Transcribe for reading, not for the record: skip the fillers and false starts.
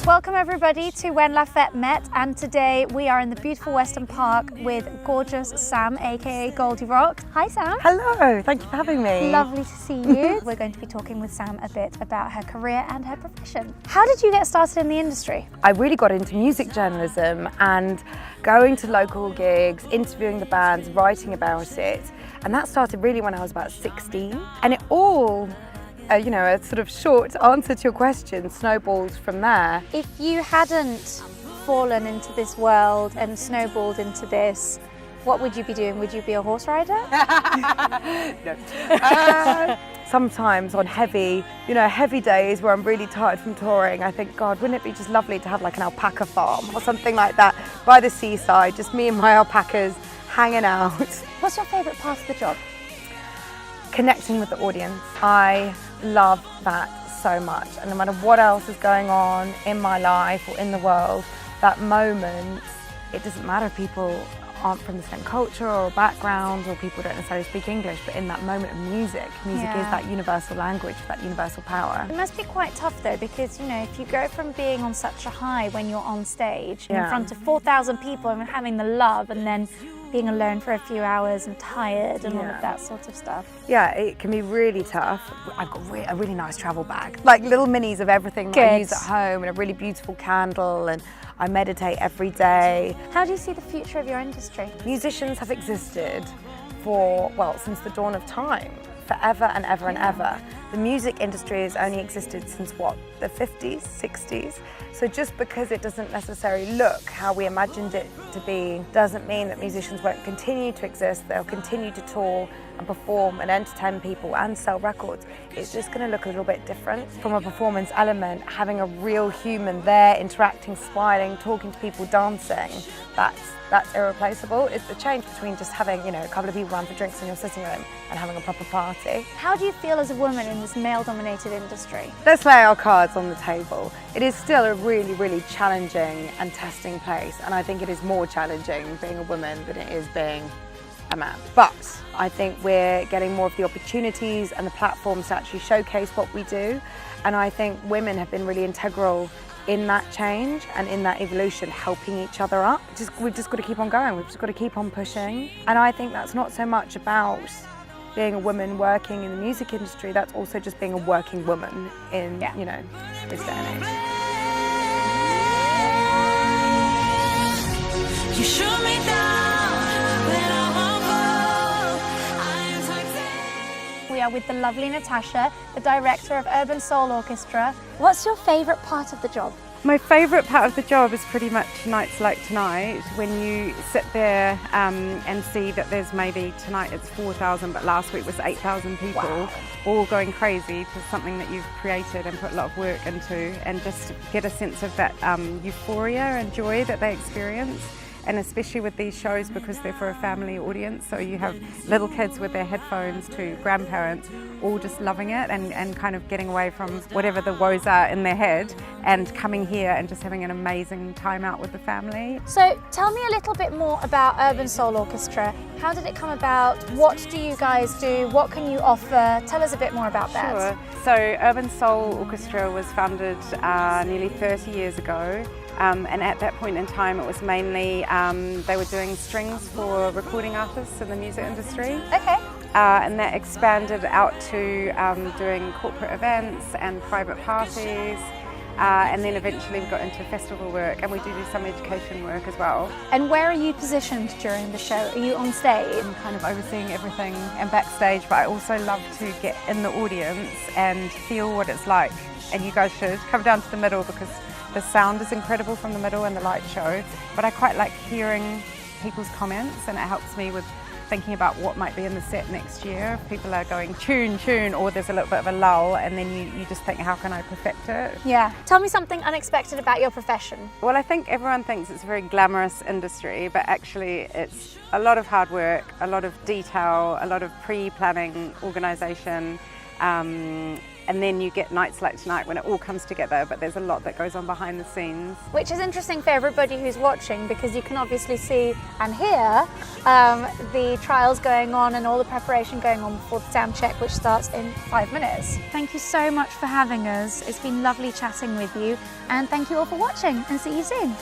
Welcome everybody to When La Fête Met, and today we are in the beautiful Western Park with gorgeous Sam, aka Goldierocks. Hi Sam. Hello, thank you for having me. Lovely to see you. We're going to be talking with Sam a bit about her career and her profession. How did you get started in the industry? I really got into music journalism and going to local gigs, interviewing the bands, writing about it. And that started really when I was about 16. And it all, a sort of short answer to your question, snowballed from there. If you hadn't fallen into this world and snowballed into this, what would you be doing? Would you be a horse rider? No. Sometimes on heavy days where I'm really tired from touring, I think, God, wouldn't it be just lovely to have like an alpaca farm or something like that by the seaside, just me and my alpacas hanging out. What's your favourite part of the job? Connecting with the audience. I love that so much, and no matter what else is going on in my life or in the world, that moment, it doesn't matter if people aren't from the same culture or background, or people don't necessarily speak English, but in that moment of music is that universal language, that universal power. It must be quite tough though, because if you go from being on such a high when you're on stage in front of 4,000 people and having the love, and then being alone for a few hours and tired and all of that sort of stuff. Yeah, it can be really tough. I've got a really nice travel bag, like little minis of everything that I use at home, and a really beautiful candle, and I meditate every day. How do you see the future of your industry? Musicians have existed since the dawn of time, forever and ever and ever. The music industry has only existed since the 50s, 60s. So just because it doesn't necessarily look how we imagined it to be, doesn't mean that musicians won't continue to exist. They'll continue to tour and perform and entertain people and sell records. It's just going to look a little bit different. From a performance element, having a real human there, interacting, smiling, talking to people, dancing, that's irreplaceable. It's the change between just having, a couple of people around for drinks in your sitting room and having a proper party. How do you feel as a woman in this male-dominated industry? Let's lay our cards on the table. It is still a really, really challenging and testing place, and I think it is more challenging being a woman than it is being a man. But I think we're getting more of the opportunities and the platforms to actually showcase what we do, and I think women have been really integral in that change and in that evolution, helping each other up. We've just got to keep on going, we've just got to keep on pushing. And I think that's not so much about being a woman working in the music industry, that's also just being a working woman in this day and age. You shoot me down when I We are with the lovely Natasha, the director of Urban Soul Orchestra. What's your favourite part of the job? My favourite part of the job is pretty much nights like tonight, when you sit there and see that there's maybe tonight it's 4,000, but last week was 8,000 people, all going crazy to something that you've created and put a lot of work into, and just get a sense of that euphoria and joy that they experience. And especially with these shows, because they're for a family audience, so you have little kids with their headphones to grandparents, all just loving it and kind of getting away from whatever the woes are in their head and coming here and just having an amazing time out with the family. So tell me a little bit more about Urban Soul Orchestra. How did it come about? What do you guys do? What can you offer? Tell us a bit more about that. Sure. So Urban Soul Orchestra was founded nearly 30 years ago. And at that point in time, it was mainly they were doing strings for recording artists in the music industry. Okay. And that expanded out to doing corporate events and private parties. And then eventually we got into festival work, and we do some education work as well. And where are you positioned during the show? Are you on stage? I'm kind of overseeing everything and backstage, but I also love to get in the audience and feel what it's like. And you guys should come down to the middle, because the sound is incredible from the middle and the light show, but I quite like hearing people's comments, and it helps me with thinking about what might be in the set next year. If people are going tune, tune, or there's a little bit of a lull, and then you just think, how can I perfect it? Yeah. Tell me something unexpected about your profession. Well, I think everyone thinks it's a very glamorous industry, but actually it's a lot of hard work, a lot of detail, a lot of pre-planning, organisation. and then you get nights like tonight when it all comes together, but there's a lot that goes on behind the scenes. Which is interesting for everybody who's watching, because you can obviously see and hear the trials going on and all the preparation going on before the sound check, which starts in 5 minutes. Thank you so much for having us. It's been lovely chatting with you, and thank you all for watching, and see you soon.